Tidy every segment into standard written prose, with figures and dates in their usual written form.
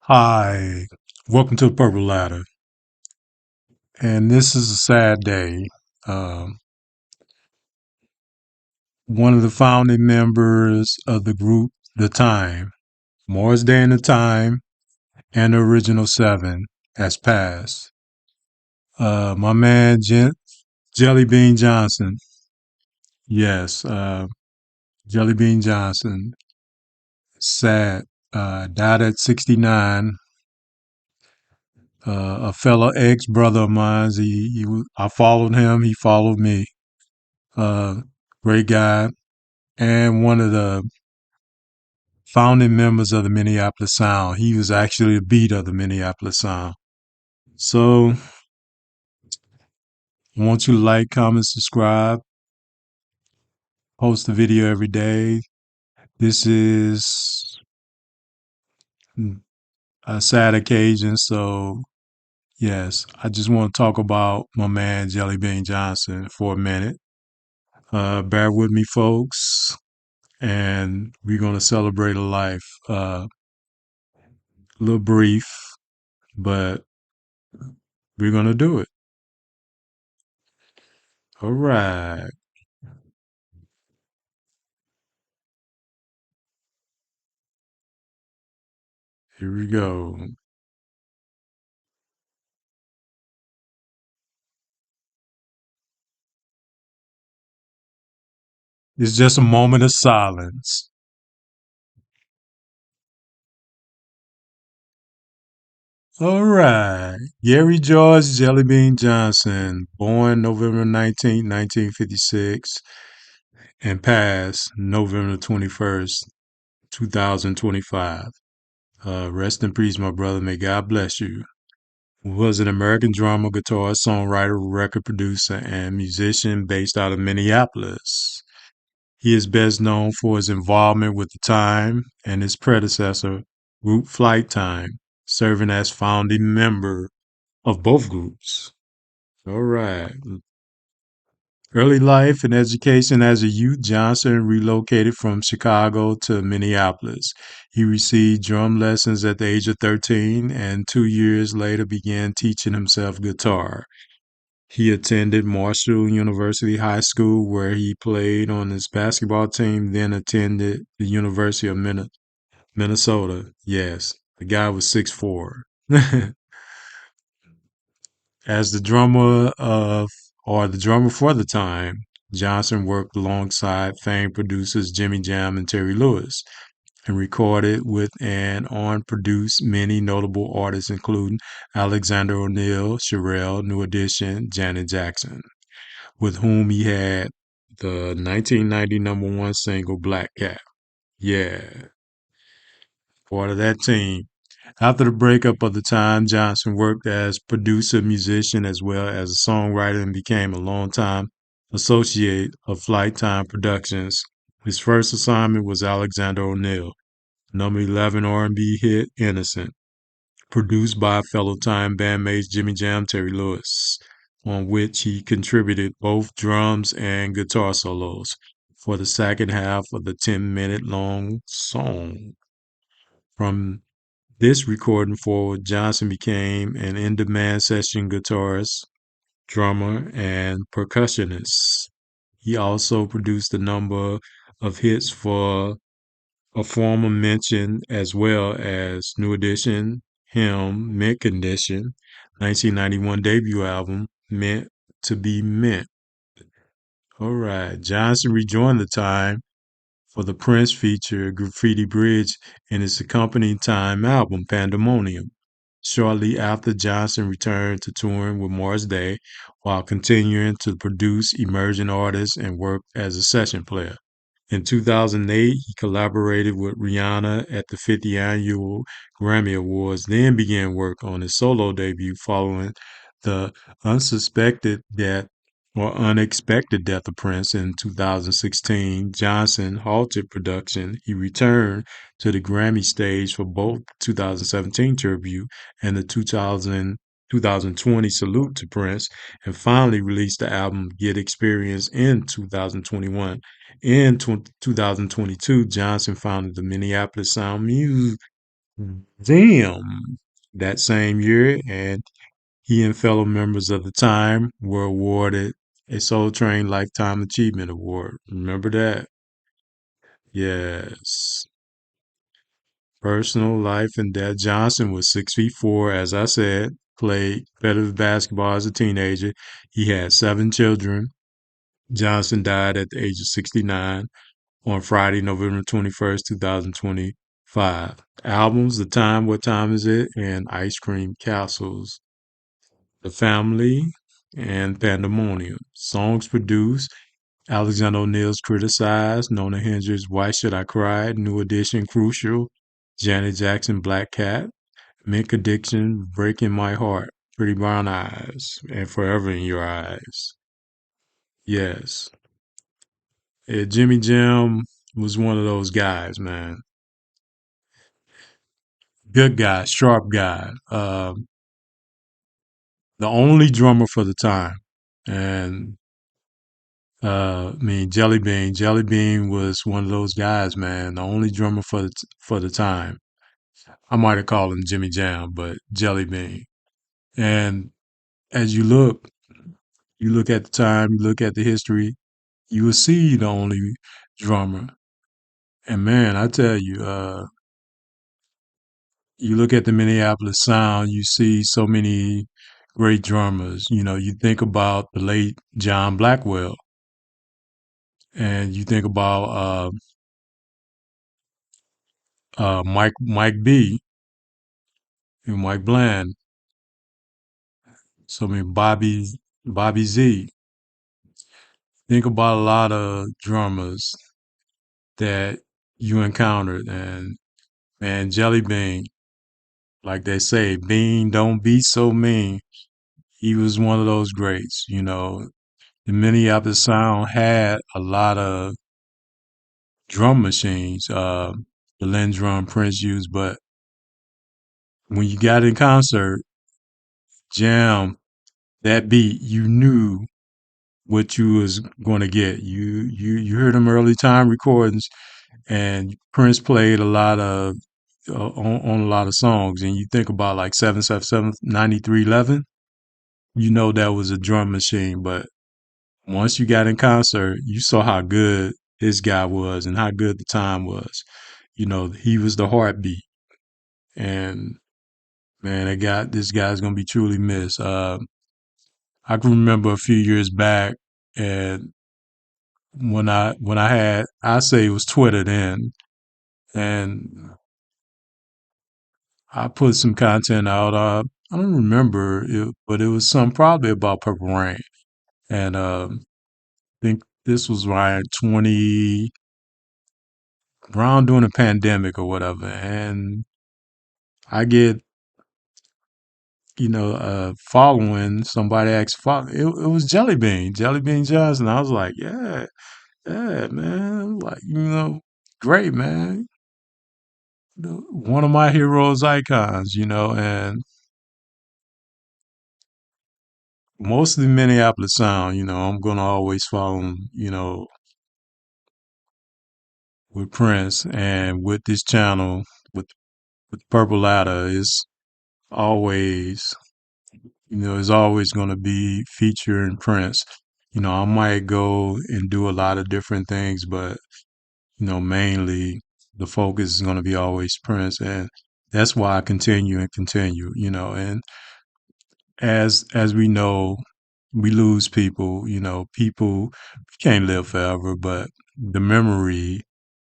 Hi, welcome to the Purple Ladder. And this is a sad day. Um, One of the founding members of the group, The Time, Morris Day and the Time, and the Original Seven, has passed. My man, Jellybean Johnson. Yes, Jellybean Johnson. Sad. Died at 69. A fellow ex brother of mine. I followed him. He followed me. Uh, Great guy, and one of the founding members of the Minneapolis Sound. He was actually the beat of the Minneapolis Sound. So I want you to like, comment, subscribe, post a video every day. This is a sad occasion. So yes, I just want to talk about my man Jellybean Johnson for a minute. Bear with me, folks, and we're gonna celebrate a life. A little brief, but we're gonna do it. All right, here we go. It's just a moment of silence. All right. Gary George Jellybean Johnson, born November 19th, 1956, and passed November 21st, 2025. Rest in peace, my brother. May God bless you. Was an American drummer, guitarist, songwriter, record producer, and musician based out of Minneapolis. He is best known for his involvement with The Time and his predecessor, Group Flight Time, serving as founding member of both groups. All right. Early life and education as a youth, Johnson relocated from Chicago to Minneapolis. He received drum lessons at the age of 13 and 2 years later began teaching himself guitar. He attended Marshall University High School, where he played on his basketball team, then attended the University of Minnesota. Yes, the guy was 6'4". As the drummer for The Time, Johnson worked alongside famed producers Jimmy Jam and Terry Lewis and recorded with and on produced many notable artists, including Alexander O'Neal, Sherelle, New Edition, Janet Jackson, with whom he had the 1990 number one single Black Cat. Yeah, part of that team. After the breakup of The Time, Johnson worked as producer, musician, as well as a songwriter and became a longtime associate of Flight Time Productions. His first assignment was Alexander O'Neal, number 11 R&B hit Innocent, produced by fellow Time bandmates Jimmy Jam, Terry Lewis, on which he contributed both drums and guitar solos for the second half of the 10-minute long song. From this recording forward, Johnson became an in-demand session guitarist, drummer, and percussionist. He also produced a number of hits for a former mention, as well as New Edition, Him, Mint Condition, 1991 debut album, Meant to Be Meant. All right. Johnson rejoined The Time for the Prince feature Graffiti Bridge in his accompanying Time album, Pandemonium. Shortly after, Johnson returned to touring with Morris Day while continuing to produce emerging artists and work as a session player. In 2008, he collaborated with Rihanna at the 50th Annual Grammy Awards, then began work on his solo debut following the unsuspected death unexpected death of Prince in 2016. Johnson halted production. He returned to the Grammy stage for both 2017 tribute and the 2020 salute to Prince, and finally released the album Get Experience in 2021. In 2022, Johnson founded the Minneapolis Sound Damn, that same year, and he and fellow members of the time were awarded a Soul Train Lifetime Achievement Award. Remember that? Yes. Personal life and death. Johnson was 6'4", as I said, played competitive basketball as a teenager. He had 7 children. Johnson died at the age of 69 on Friday, November 21st, 2025. Albums, The Time, What Time Is It, and Ice Cream Castles. The Family, and Pandemonium. Songs produced Alexander O'Neal's Criticized, Nona Hendryx' Why Should I Cry, New Edition, Crucial, Janet Jackson, Black Cat, Mink Addiction, Breaking My Heart, Pretty Brown Eyes, and Forever in Your Eyes. Yes. Jimmy Jam was one of those guys, man. Good guy, sharp guy. The only drummer for the time. And I mean, Jellybean was one of those guys, man. The only drummer for the time. I might have called him Jimmy Jam, but Jellybean. And as you look at the time, you look at the history, you will see the only drummer. And man, I tell you, you look at the Minneapolis sound, you see so many great drummers. You know, you think about the late John Blackwell, and you think about Mike B, and Mike Bland. So I mean, Bobby Z. Think about a lot of drummers that you encountered, and man, Jelly Bean, like they say, Bean, don't be so mean. He was one of those greats. You know, the Minneapolis sound had a lot of drum machines, the Lynn drum Prince used, but when you got in concert, jam that beat, you knew what you was going to get. You heard them early time recordings, and Prince played a lot of on a lot of songs. And you think about like 777 9311, you know that was a drum machine. But once you got in concert, you saw how good this guy was and how good the time was. You know, he was the heartbeat. And man, this guy's gonna be truly missed. I can remember a few years back, and when I had, I say it was Twitter then, and I put some content out. I don't remember it, but it was some probably about Purple Rain, and I think this was around 20 around during the pandemic or whatever, and I get following somebody asked follow. It was Jellybean Johnson. I was like, yeah, yeah, man, like great, man. One of my heroes, icons, and most of the Minneapolis sound, I'm gonna always follow him, with Prince and with this channel with Purple Ladder is always, is always gonna be featuring Prince. I might go and do a lot of different things, but mainly the focus is gonna be always Prince, and that's why I continue and continue, and as we know, we lose people, people can't live forever, but the memory,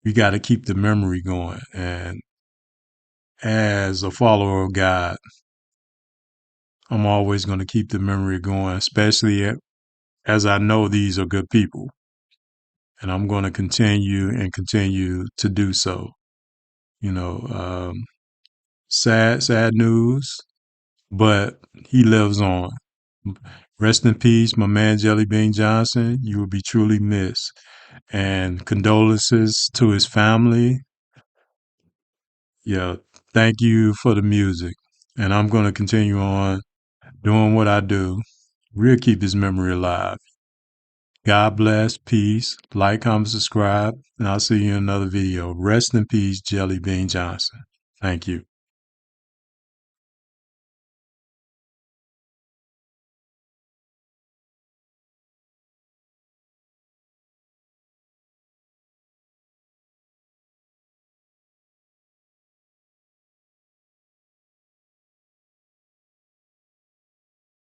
we got to keep the memory going. And as a follower of God, I'm always going to keep the memory going, especially as I know these are good people. And I'm going to continue and continue to do so. You know, sad news, but he lives on. Rest in peace, my man Jellybean Johnson. You will be truly missed. And condolences to his family. Yeah, thank you for the music. And I'm going to continue on doing what I do. We'll keep his memory alive. God bless, peace, like, comment, subscribe, and I'll see you in another video. Rest in peace, Jellybean Johnson. Thank you.